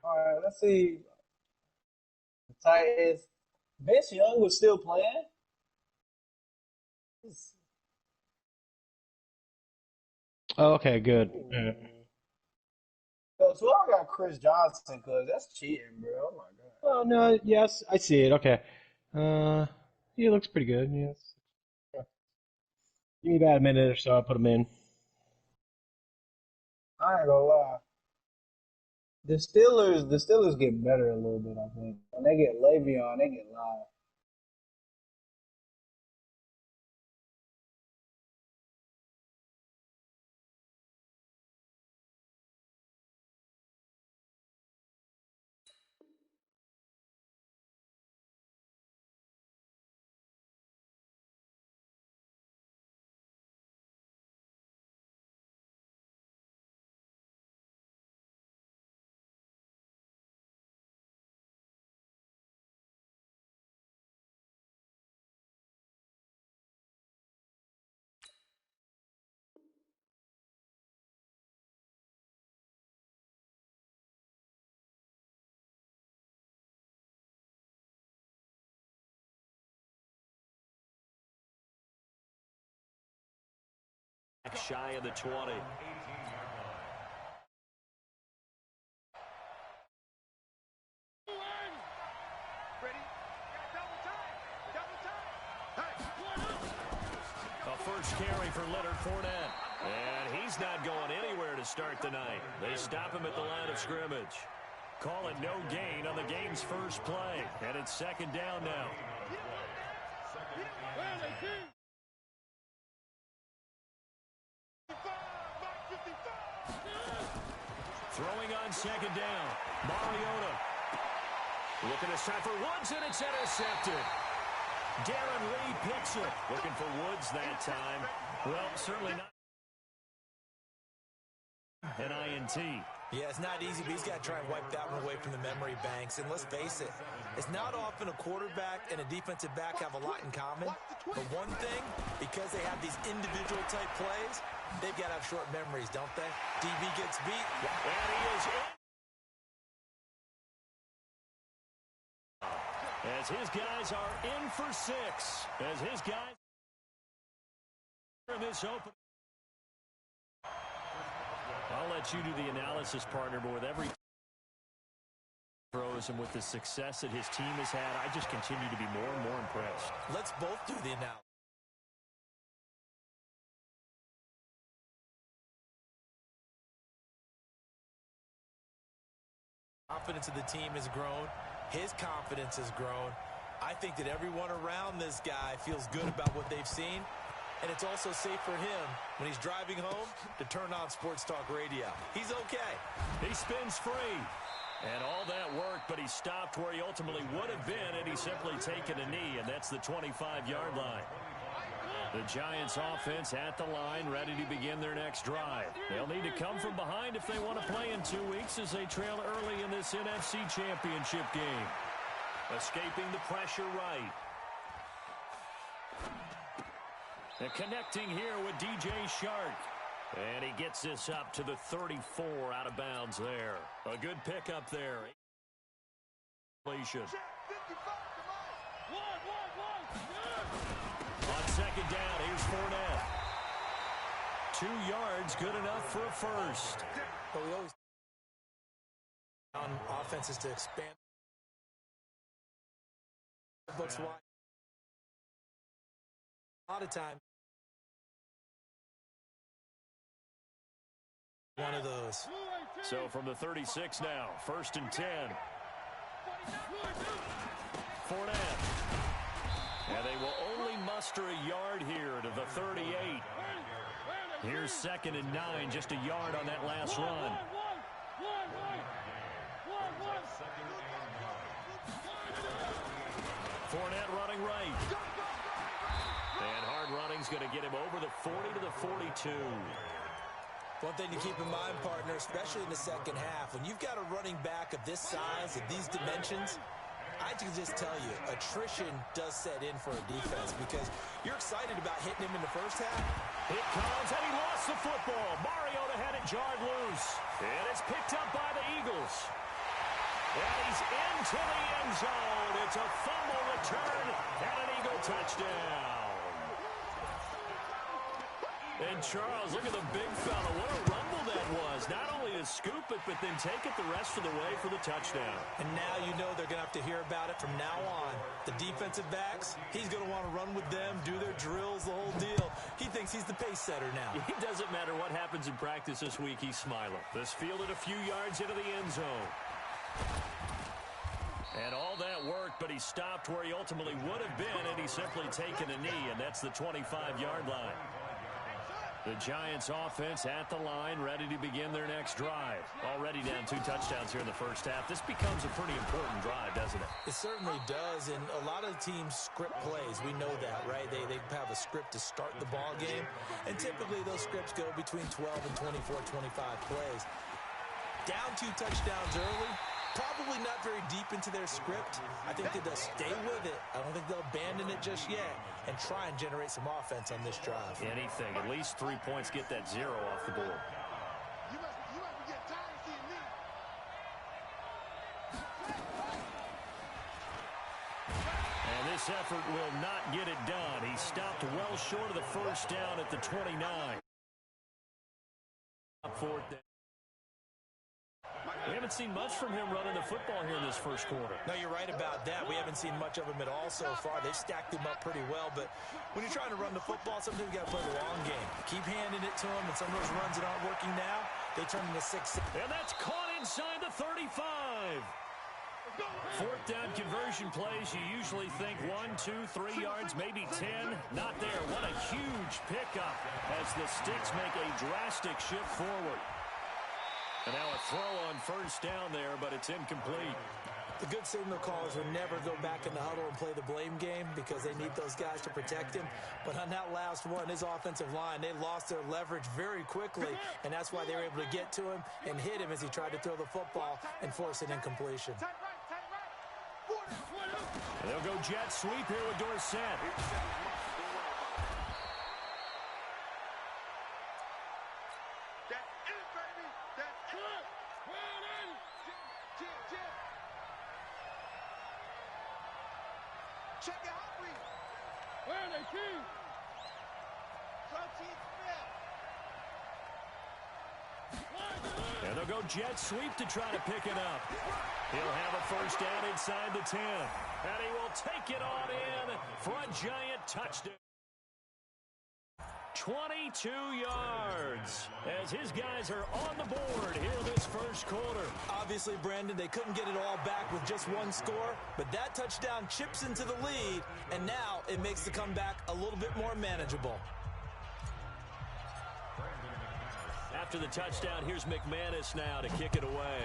All right, let's see. The Titans. Vince Young was still playing. Oh, okay, good. Yeah. So whoever got Chris Johnson, cause that's cheating, bro. Oh my god. Oh no, yes, I see it. Okay. Uh, he looks pretty good. Yes. Give me about a minute or so. I'll put him in. I ain't gonna lie. The Steelers get better a little bit. I think when they get Le'Veon, they get live. Shy of the 20. A first carry for Leonard Fournette. And he's not going anywhere to start the night. They stop him at the line of scrimmage. Call it no gain on the game's first play. And it's second down now. Throwing on second down. Mariota. Looking to start for Woods, and it's intercepted. Darren Reed picks it. Looking for Woods that time. Well, certainly not an INT. Yeah, it's not easy, but he's got to try and wipe that one away from the memory banks. And let's face it, it's not often a quarterback and a defensive back have a lot in common. But one thing, because they have these individual type plays, they've got to have short memories, don't they? DB gets beat. And he is in. As his guys are in for 6. As his guys in this open. I'll let you do the analysis, partner, but with every throws and with the success that his team has had, I just continue to be more and more impressed. Let's both do the analysis. Confidence of the team has grown. His confidence has grown. I think that everyone around this guy feels good about what they've seen. And it's also safe for him when he's driving home to turn on Sports Talk Radio. He's okay. He spins free. And all that work, but he stopped where he ultimately would have been, and he's simply taken a knee, and that's the 25-yard line. The Giants offense at the line, ready to begin their next drive. They'll need to come from behind if they want to play in 2 weeks as they trail early in this NFC Championship game. Escaping the pressure right. And connecting here with DJ Shark. And he gets this up to the 34 out of bounds there. A good pickup there. On second down, here's Fournette. 2 yards, good enough for a first. But we always on offenses to expand. Books wide. A lot of time. One of those. So from the 36 now, 1st and 10. Fournette. And they will only muster a yard here to the 38. Here's 2nd and 9, just a yard on that last run. Fournette running right. And hard running's going to get him over the 40 to the 42. One thing to keep in mind, partner, especially in the second half, when you've got a running back of this size, of these dimensions, I can just tell you, attrition does set in for a defense because you're excited about hitting him in the first half. It comes, and he lost the football. Mariota had it jarred loose. And it's picked up by the Eagles. And he's into the end zone. It's a fumble return and an Eagle touchdown. And Charles, look at the big fella. What a rumble that was. Not only to scoop it, but then take it the rest of the way for the touchdown. And now you know they're going to have to hear about it from now on. The defensive backs, he's going to want to run with them, do their drills, the whole deal. He thinks he's the pace setter now. It doesn't matter what happens in practice this week, he's smiling. This fielded a few yards into the end zone. And all that worked, but he stopped where he ultimately would have been, and he's simply taken a knee, and that's the 25-yard line. The Giants offense at the line, ready to begin their next drive. Already down 2 touchdowns here in the first half. This becomes a pretty important drive, doesn't it? It certainly does, and a lot of teams script plays. We know that, right? They have a script to start the ball game, and typically those scripts go between 12 and 24, 25 plays. Down 2 touchdowns early, probably not very deep into their script. I think that they'll stay with it. I don't think they'll abandon it just yet and try and generate some offense on this drive. Anything. At least 3 points, get that 0 off the board. And this effort will not get it done. He stopped well short of the first down at the 29. Fourth down. We haven't seen much from him running the football here in this first quarter. No, you're right about that. We haven't seen much of him at all so far. They've stacked him up pretty well, but when you're trying to run the football, sometimes you got to play the long game. Keep handing it to him, and some of those runs that aren't working now, they turn into 6. And that's caught inside the 35. Fourth down conversion plays, you usually think 1, 2, 3 yards, maybe 10. Not there. What a huge pickup as the Sticks make a drastic shift forward. And now a throw on first down there, but it's incomplete. The good signal callers will never go back in the huddle and play the blame game because they need those guys to protect him. But on that last one, his offensive line, they lost their leverage very quickly, and that's why they were able to get to him and hit him as he tried to throw the football and force an incompletion. And they'll go jet sweep here with Dorsett. And they'll go jet sweep to try to pick it up. He'll have a first down inside the 10. And he will take it on in for a giant touchdown. 22 yards as his guys are on the board here this first quarter. Obviously, Brandon, they couldn't get it all back with just one score, but that touchdown chips into the lead, and now it makes the comeback a little bit more manageable. After the touchdown, here's McManus now to kick it away.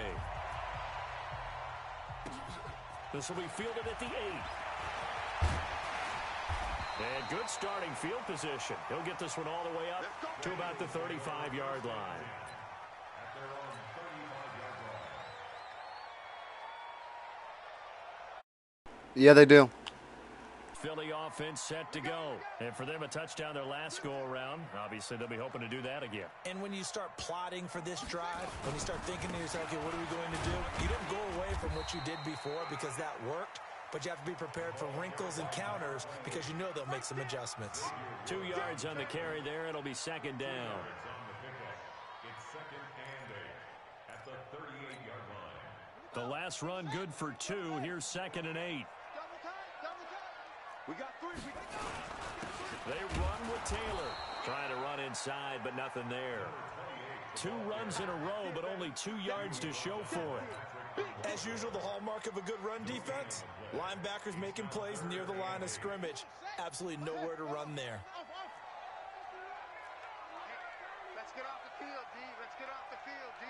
This will be fielded at the 8. And good starting field position. He'll get this one all the way up to about the 35-yard line. Yeah, they do. Philly offense set to go. And for them, a touchdown their last go-around. Obviously, they'll be hoping to do that again. And when you start plotting for this drive, when you start thinking to yourself, okay, what are we going to do? You don't go away from what you did before because that worked, but you have to be prepared for wrinkles and counters because you know they'll make some adjustments. 2 yards on the carry there. It'll be second down. The last run good for 2. Here's 2nd and 8. We got 3. They run with Taylor. Trying to run inside, but nothing there. 2 runs in a row, but only 2 yards to show for it. As usual, the hallmark of a good run defense, linebackers making plays near the line of scrimmage. Absolutely nowhere to run there. Let's get off the field, D. Let's get off the field, D.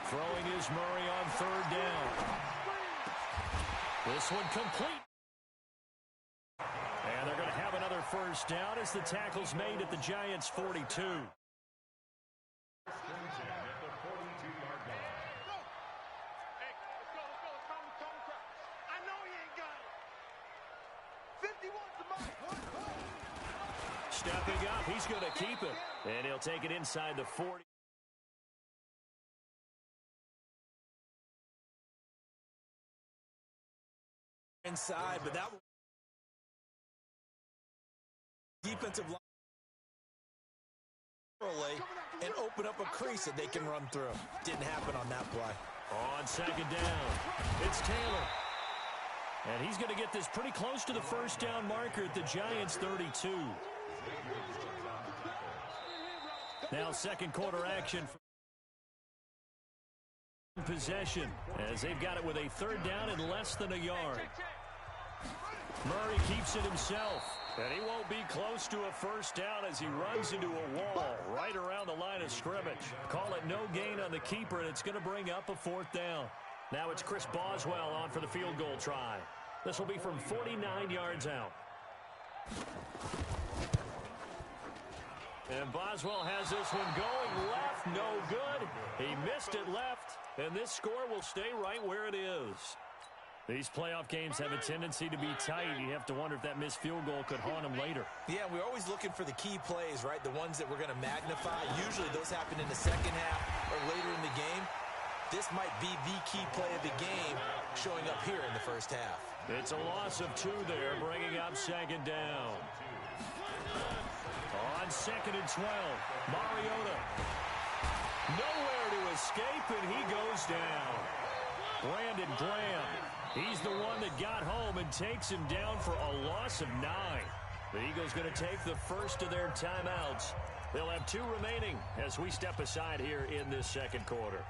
Throwing is Murray on 3rd down. This one complete. And they're going to have another first down as the tackle's made at the Giants' 42. Stepping up, he's going to keep it. And he'll take it inside the 40. inside, but that defensive line and open up a crease that they can run through. Didn't happen on that play. On second down, it's Taylor. And he's going to get this pretty close to the first down marker at the Giants' 32. Now second quarter action. Possession as they've got it with a third down and less than a yard. Murray keeps it himself, and he won't be close to a first down as he runs into a wall right around the line of scrimmage. Call it no gain on the keeper, and it's going to bring up a fourth down. Now it's Chris Boswell on for the field goal try. This will be from 49 yards out. And Boswell has this one going left, no good. He missed it left, and this score will stay right where it is. These playoff games have a tendency to be tight. You have to wonder if that missed field goal could haunt them later. Yeah, we're always looking for the key plays, right? The ones that we're going to magnify. Usually those happen in the second half or later in the game. This might be the key play of the game showing up here in the first half. It's a loss of 2 there, bringing up second down. On second and 12, Mariota. Nowhere to escape, and he goes down. Brandon Graham. He's the one that got home and takes him down for a loss of 9. The Eagles going to take the first of their timeouts. They'll have 2 remaining as we step aside here in this second quarter.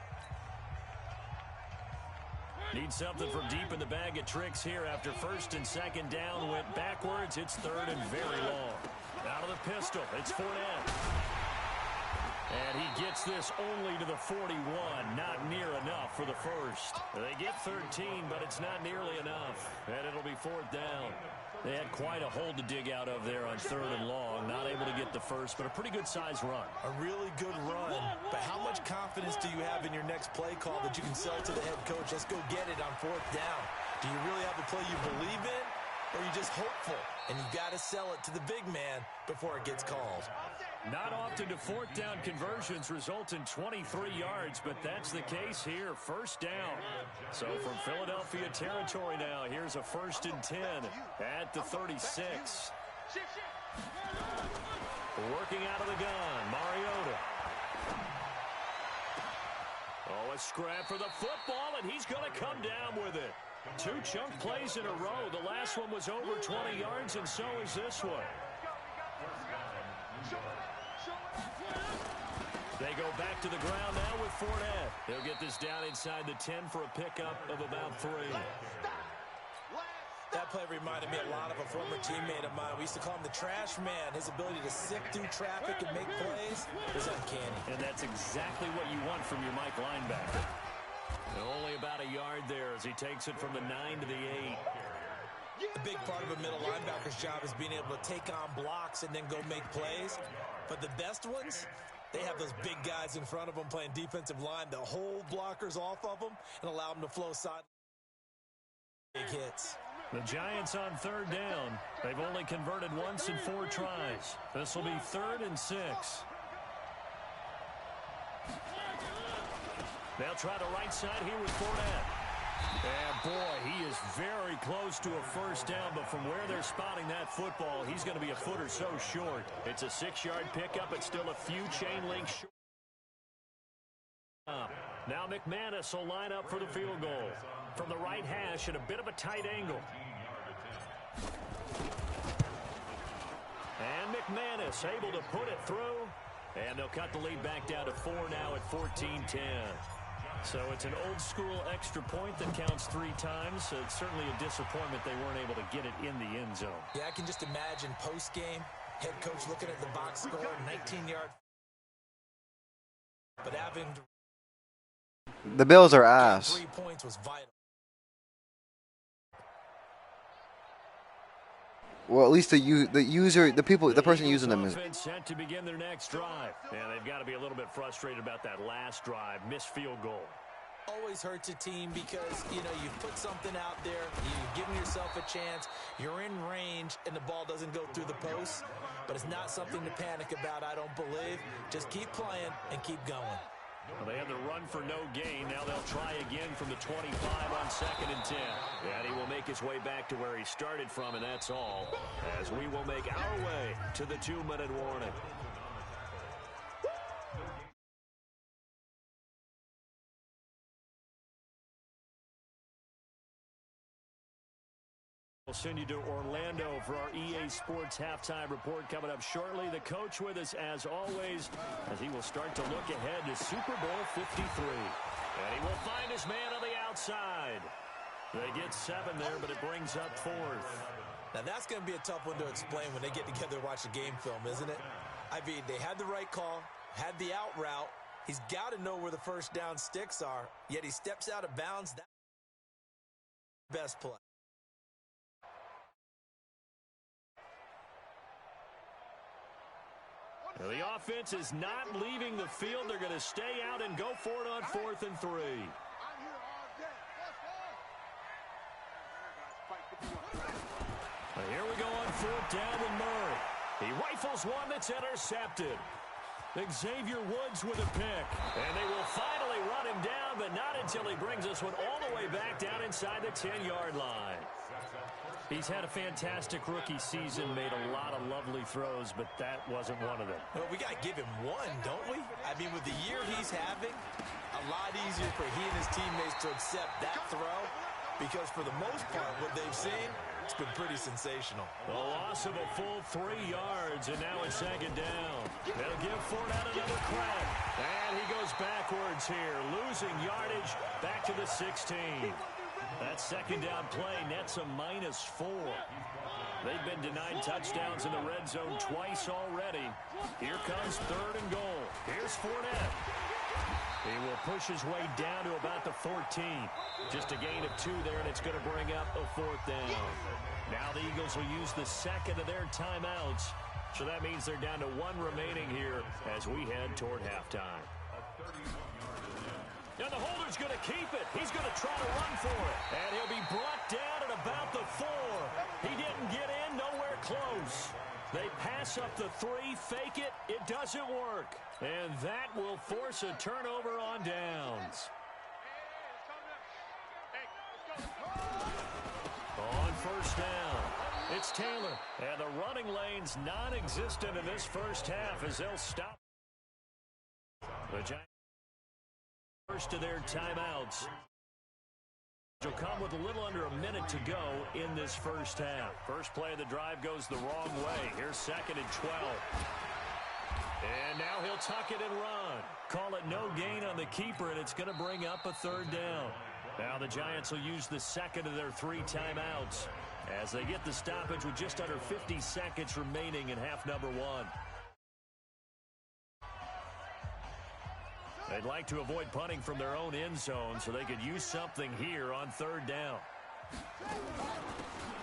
Need something from deep in the bag of tricks here after first and second down went backwards. It's third and very long. Out of the pistol, it's Fournette. And he gets this only to the 41. Not near enough for the first. They get 13, but it's not nearly enough. And it'll be fourth down. They had quite a hole to dig out of there on third and long. Not able to get the first, but a pretty good-sized run. A really good run. But how much confidence do you have in your next play call that you can sell to the head coach? Let's go get it on fourth down. Do you really have a play you believe in? Or are you just hopeful? And you've got to sell it to the big man before it gets called. Not often do fourth down conversions result in 23 yards, but that's the case here. First down. So from Philadelphia territory now, here's a first and 10 at the 36. Working out of the gun, Mariota. Oh, a scrap for the football, and he's going to come down with it. 2 chunk plays in a row. The last one was over 20 yards, and so is this one. They go back to the ground now with Fournette. They'll get this down inside the 10 for a pickup of about 3. That play reminded me a lot of a former teammate of mine. We used to call him the trash man. His ability to sift through traffic and make plays is uncanny. And that's exactly what you want from your Mike linebacker. And only about a yard there as he takes it from the 9 to the 8. A big part of a middle linebacker's job is being able to take on blocks and then go make plays. But the best ones, they have those big guys in front of them playing defensive line that hold blockers off of them and allow them to flow side. Big hits. The Giants on third down. They've only converted once in 4 tries. This will be 3rd and 6. They'll try the right side here with Fournette. And boy, he is very close to a first down, but from where they're spotting that football, he's going to be a foot or so short. It's a 6-yard pickup. It's still a few chain links short. Now McManus will line up for the field goal. From the right hash at a bit of a tight angle. And McManus able to put it through. And they'll cut the lead back down to 4 now at 14-10. So it's an old-school extra point that counts 3 times. So it's certainly a disappointment they weren't able to get it in the end zone. Yeah, I can just imagine post-game, head coach looking at the box score, 19-yard. But having The Bills are ass. 3 points was vital. Well, at least the person using them is. Offense set to begin their next drive. Yeah, they've got to be a little bit frustrated about that last drive, missed field goal. Always hurts a team because, you know, you put something out there, you've given yourself a chance, you're in range, and the ball doesn't go through the post. But it's not something to panic about, I don't believe. Just keep playing and keep going. Well, they had the run for no gain. Now they'll try again from the 25 on 2nd and 10. And he will make his way back to where he started from, and that's all, as we will make our way to the 2-minute warning. We'll send you to Orlando for our EA Sports halftime report coming up shortly. The coach with us, as always, as he will start to look ahead to Super Bowl 53. And he will find his man on the outside. They get 7 there, but it brings up 4th. Now, that's going to be a tough one to explain when they get together and watch a game film, isn't it? I mean, they had the right call, had the out route. He's got to know where the first down sticks are, yet he steps out of bounds. That's the best play. Well, the offense is not leaving the field. They're going to stay out and go for it on 4th and 3. Here we go on 4th down with Murray. He rifles one that's intercepted. Xavier Woods with a pick. And they will finally run him down, but not until he brings this one all the way back down inside the 10-yard line. He's had a fantastic rookie season, made a lot of lovely throws, but that wasn't one of them. Well, we got to give him one, don't we? I mean, with the year he's having, a lot easier for he and his teammates to accept that throw, because for the most part, what they've seen, it's been pretty sensational. A loss of a full 3 yards, and now it's 2nd down. They'll give Fournette another crack. And he goes backwards here, losing yardage back to the 16. That 2nd down play nets a -4. They've been denied touchdowns in the red zone twice already. Here comes 3rd and goal. Here's Fournette. He will push his way down to about the 14. Just a gain of 2 there, and it's going to bring up a 4th down. Now the Eagles will use the 2nd of their timeouts. So that means they're down to 1 remaining here as we head toward halftime. And the holder's going to keep it. He's going to try to run for it. And he'll be brought down at about the 4. He didn't get in, nowhere close. They pass up the 3, fake it. It doesn't work. And that will force a turnover on downs. On 1st down, it's Taylor. And the running lane's non-existent in this first half as they'll stop. The Giants first of their timeouts. Will come with a little under a minute to go in this first half. First play of the drive goes the wrong way. Here's 2nd and 12. And now he'll tuck it and run. Call it no gain on the keeper, and it's going to bring up a 3rd down. Now the Giants will use the 2nd of their 3 timeouts as they get the stoppage with just under 50 seconds remaining in half number 1. They'd like to avoid punting from their own end zone so they could use something here on 3rd down.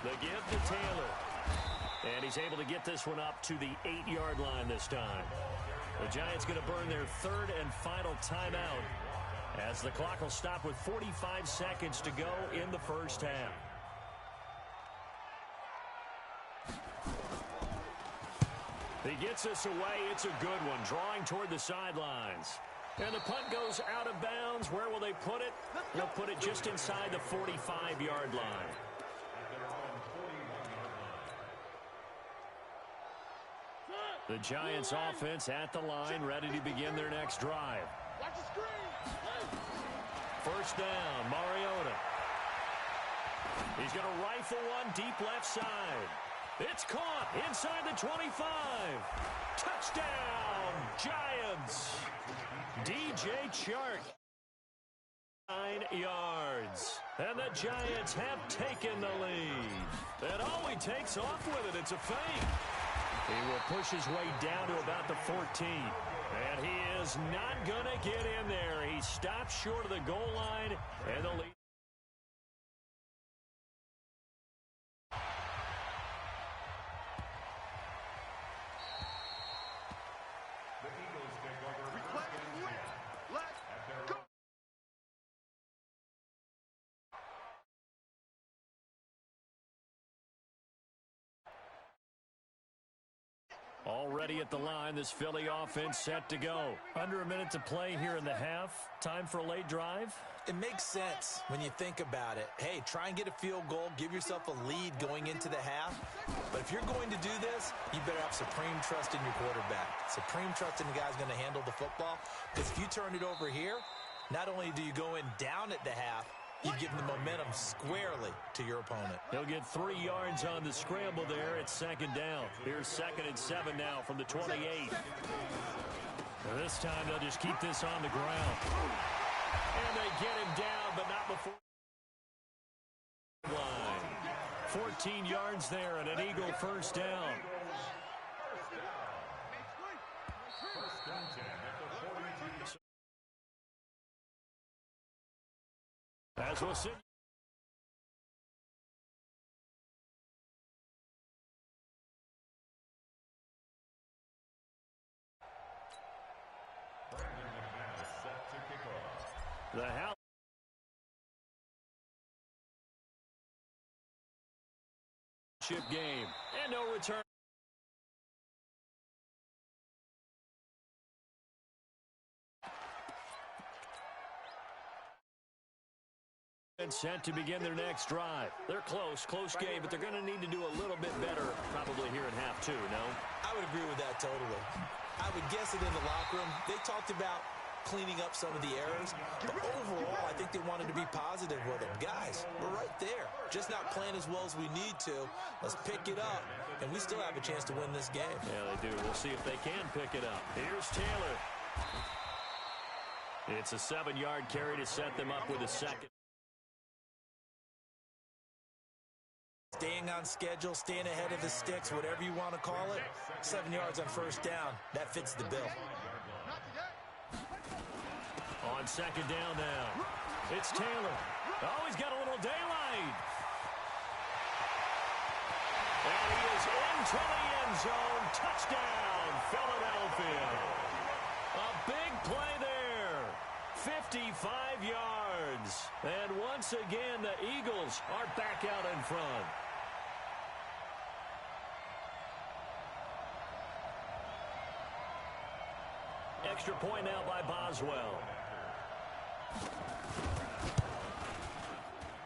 The give to Taylor. And he's able to get this one up to the 8-yard line this time. The Giants going to burn their 3rd and final timeout as the clock will stop with 45 seconds to go in the first half. He gets this away. It's a good one, drawing toward the sidelines. And the punt goes out of bounds. Where will they put it? They'll put it just inside the 45-yard line. The Giants offense at the line, ready to begin their next drive. First down, Mariota. He's going to rifle one deep left side. It's caught inside the 25. Touchdown, Giants. DJ Chark. 9 yards. And the Giants have taken the lead. And all he takes off with it, it's a fake. He will push his way down to about the 14. And he is not going to get in there. He stops short of the goal line, and the lead. Already at the line, this Philly offense set to go. Under a minute to play here in the half. Time for a late drive. It makes sense when you think about it. Hey, try and get a field goal. Give yourself a lead going into the half. But if you're going to do this, you better have supreme trust in your quarterback. Supreme trust in the guy's going to handle the football. Because if you turn it over here, not only do you go in down at the half, you give the momentum squarely to your opponent. He'll get 3 yards on the scramble there. It's second down. Here's 2nd and 7 now from the 28. This time they'll just keep this on the ground. And they get him down, but not before line. 14 yards there and an Eagle first down. As we'll see. The house. Chip game and no return. And set to begin their next drive. They're close game, but they're going to need to do a little bit better probably here in half two, no? I would agree with that totally. I would guess it in the locker room. They talked about cleaning up some of the errors, but overall, I think they wanted to be positive with them. Guys, we're right there. Just not playing as well as we need to. Let's pick it up, and we still have a chance to win this game. Yeah, they do. We'll see if they can pick it up. Here's Taylor. It's a 7-yard carry to set them up with a second. Staying on schedule, staying ahead of the sticks, whatever you want to call it. 7 yards on first down. That fits the bill. On second down now. It's Taylor. Oh, he's got a little daylight. And he is into the end zone. Touchdown, Philadelphia. A big play there. 55 yards. And once again, the Eagles are back out in front. Extra point now by Boswell.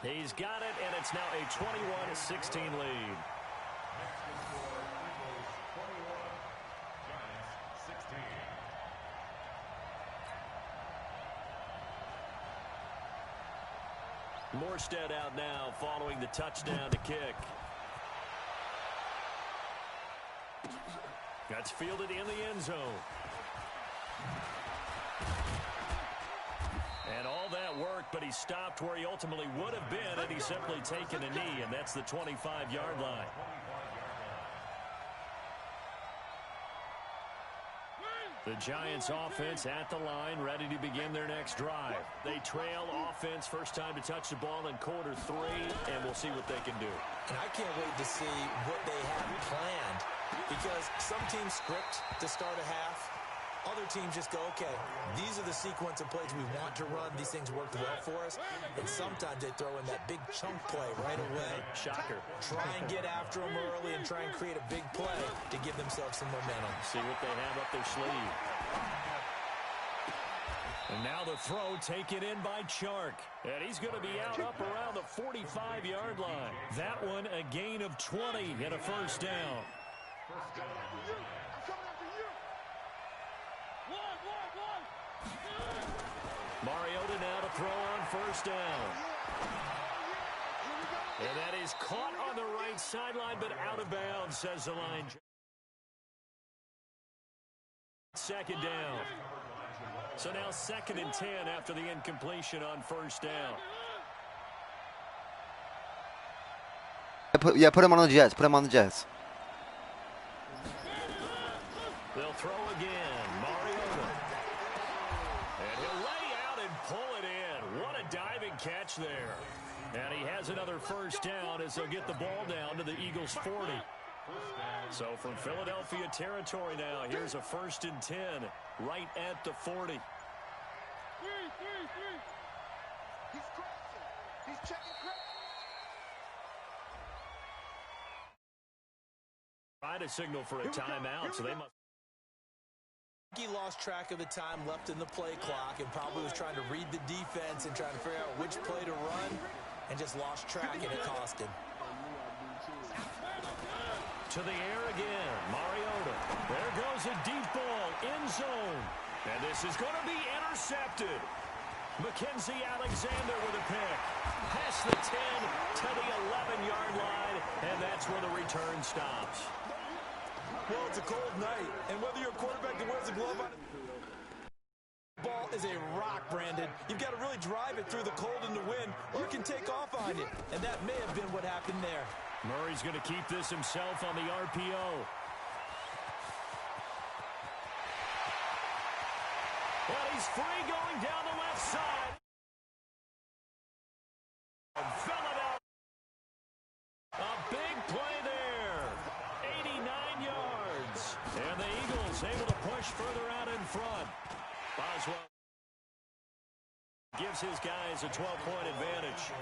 He's got it, and it's now a 21-16 lead. Morstead out now following the touchdown to kick. That's fielded in the end zone. And all that work, but he stopped where he ultimately would have been had he simply taken a knee, and that's the 25-yard line. The Giants offense at the line, ready to begin their next drive. They trail offense, first time to touch the ball in quarter 3, and we'll see what they can do. And I can't wait to see what they have planned, because some teams script to start a half. Other teams just go, okay, these are the sequence of plays we want to run. These things worked well for us. And sometimes they throw in that big chunk play right away. Shocker. Try and get after them early and try and create a big play to give themselves some momentum. See what they have up their sleeve. And now the throw taken in by Chark. And he's going to be out up around the 45-yard line. That one a gain of 20 and a first down. Mariota now to throw on first down. And that is caught on the right sideline, but out of bounds, says the line. Second down. So now 2nd and 10 after the incompletion on first down. Put him on the Jets. Put him on the Jets. They'll throw again. Mariota. And he'll lay out and pull it in. What a diving catch there. And he has another first down as they'll get the ball down to the Eagles' 40. So from Philadelphia territory now, here's a 1st and 10 right at the 40. He's crossing. He's checking credit. Try might have signaled for a timeout, so they must. He lost track of the time left in the play clock and probably was trying to read the defense and trying to figure out which play to run and just lost track, and it cost him. To the air again, Mariota. There goes a deep ball, end zone. And this is going to be intercepted. Mackenzie Alexander with a pick. Past the 10 to the 11-yard line, and that's where the return stops. Well, it's a cold night, and whether you're a quarterback that wears a glove on it, ball is a rock, Brandon. You've got to really drive it through the cold and the wind, or it can take off on you, and that may have been what happened there. Murray's going to keep this himself on the RPO. Well, he's free going down the left side. Philadelphia. A big play there. 89 yards. And the Eagles able to push further out in front. Boswell gives his guys a 12-point advantage.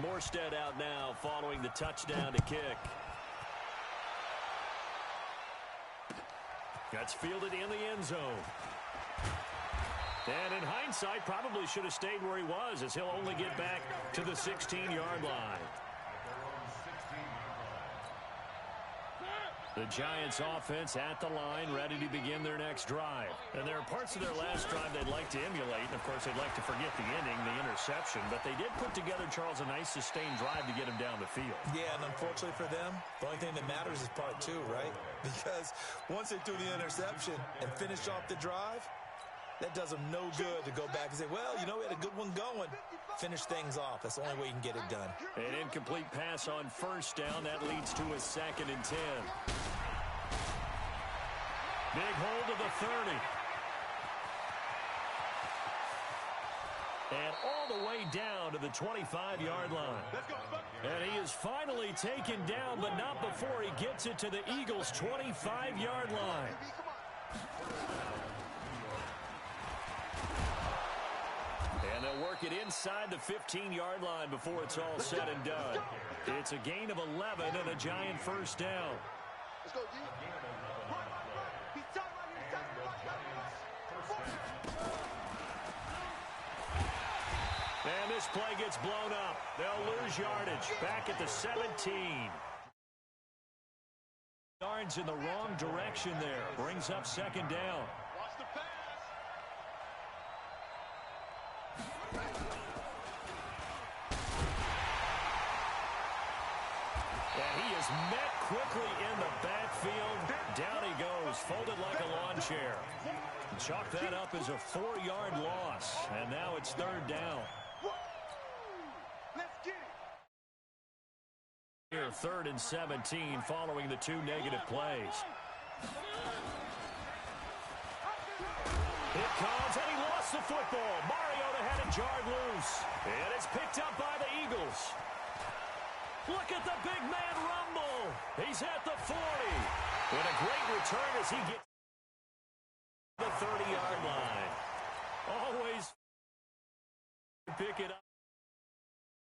Morstead out now following the touchdown to kick. That's fielded in the end zone. And in hindsight, probably should have stayed where he was, as he'll only get back to the 16-yard line. The Giants offense at the line, ready to begin their next drive. And there are parts of their last drive they'd like to emulate. And, of course, they'd like to forget the inning, the interception. But they did put together, Charles, a nice sustained drive to get him down the field. Yeah, and unfortunately for them, the only thing that matters is part two, right? Because once they threw the interception and finished off the drive, that does them no good to go back and say, well, you know, we had a good one going. Finish things off. That's the only way you can get it done. An incomplete pass on first down. That leads to a 2nd and 10. Big hold of the 30. And all the way down to the 25-yard line. And he is finally taken down, but not before he gets it to the Eagles' 25-yard line. And they'll work it inside the 15-yard line before it's all said and done. It's a gain of 11 and a Giant first down. Let's go, D. He's tight right here. And this play gets blown up. They'll lose yardage. Back at the 17. Yards in the wrong direction there. Brings up 2nd down. Watch the pass. And he is met quickly in the backfield. Down he goes, folded like a lawn chair. Chalk that up as a 4-yard loss. And now it's 3rd down. Let's get it. Here, 3rd and 17 following the 2 negative plays. It comes, and he lost the football. Mariota had it jarred loose. And it's picked up by the Eagles. Look at the big man rumble. He's at the 40. And a great return as he gets to the 30-yard line. Always pick it up.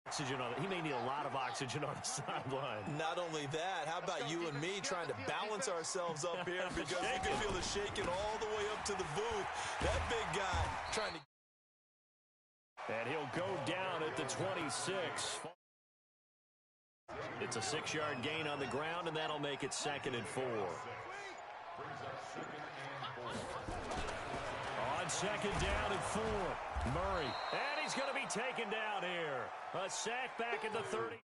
Oxygen on it. He may need a lot of oxygen on the sideline. Not only that, how about you and me trying to balance ourselves up here, because you can feel the shaking all the way up to the booth. That big guy trying to... And he'll go down at the 26. It's a 6-yard gain on the ground, and that'll make it 2nd and 4. On 2nd down and 4. Murray. And he's going to be taken down here. A sack back at the 30.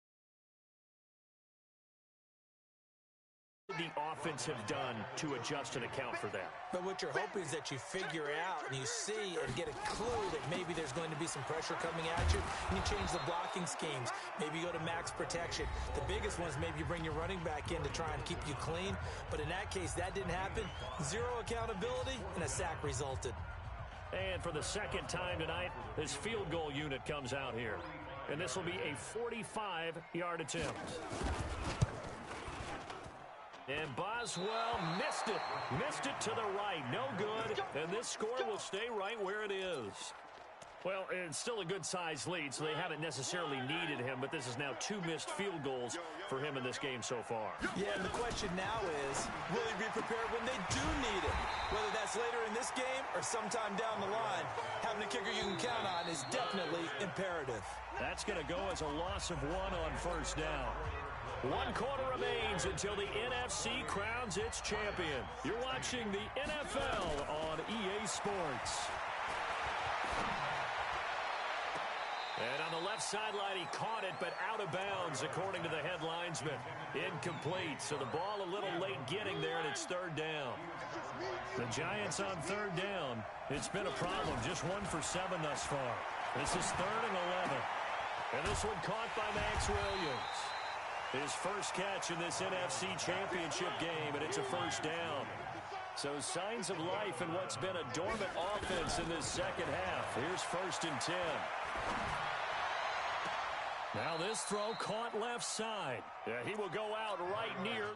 The offense have done to adjust and account for that. But what you're hoping is that you figure out and you see and get a clue that maybe there's going to be some pressure coming at you, and you change the blocking schemes. Maybe you go to max protection. The biggest one is maybe you bring your running back in to try and keep you clean. But in that case, that didn't happen. 0 accountability, and a sack resulted. And for the 2nd time tonight, this field goal unit comes out here. And this will be a 45-yard attempt. And Boswell missed it. Missed it to the right. No good. And this score will stay right where it is. Well, it's still a good-sized lead, so they haven't necessarily needed him, but this is now 2 missed field goals for him in this game so far. Yeah, and the question now is, will he be prepared when they do need him? Whether that's later in this game or sometime down the line, having a kicker you can count on is definitely imperative. That's going to go as a loss of 1 on first down. 1 quarter remains until the NFC crowns its champion. You're watching the NFL on EA Sports. And on the left sideline, he caught it, but out of bounds, according to the head linesman. Incomplete, so the ball a little late getting there, and it's 3rd down. The Giants on 3rd down. It's been a problem, just 1 for 7 thus far. This is 3rd and 11. And this one caught by Max Williams. His first catch in this NFC Championship game, and it's a first down. So signs of life in what's been a dormant offense in this second half. Here's 1st and 10. Now this throw caught left side. He will go out right near.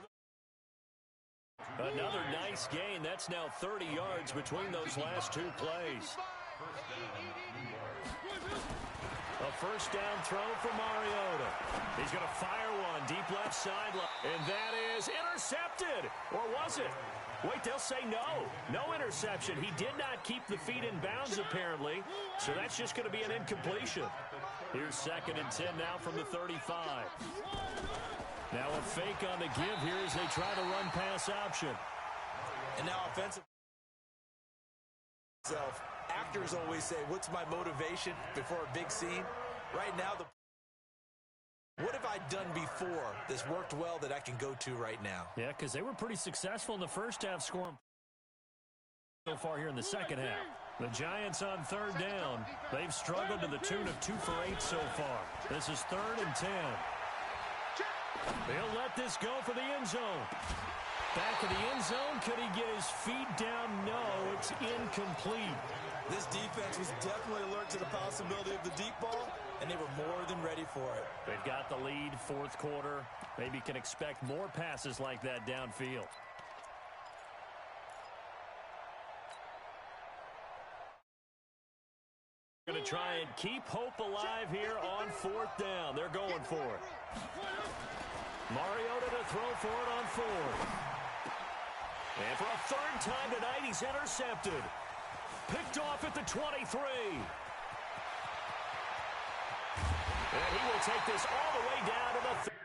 Another nice gain. That's now 30 yards between those last 2 plays. A first down throw for Mariota. He's going to fire one deep left sideline. And that is intercepted. Or was it? Wait, they'll say no. No interception. He did not keep the feet in bounds, apparently. So that's just going to be an incompletion. Here's 2nd and 10 now from the 35. Now a fake on the give here as they try to run pass option. And now offensive. Actors always say, what's my motivation before a big scene? Right now, what have I done before that's worked well that I can go to right now? Yeah, because they were pretty successful in the first half, scoring so far here in the second half. The Giants on 3rd down. They've struggled to the tune of 2 for 8 so far. This is 3rd and 10. They'll let this go for the end zone. Back of the end zone. Could he get his feet down? No, it's incomplete. This defense was definitely alert to the possibility of the deep ball, and they were more than ready for it. They've got the lead, 4th quarter. Maybe can expect more passes like that downfield. Going to try and keep hope alive here on 4th down. They're going for it. Mariota to throw for it on 4th. And for a 3rd time tonight, he's intercepted. Picked off at the 23. And he will take this all the way down to the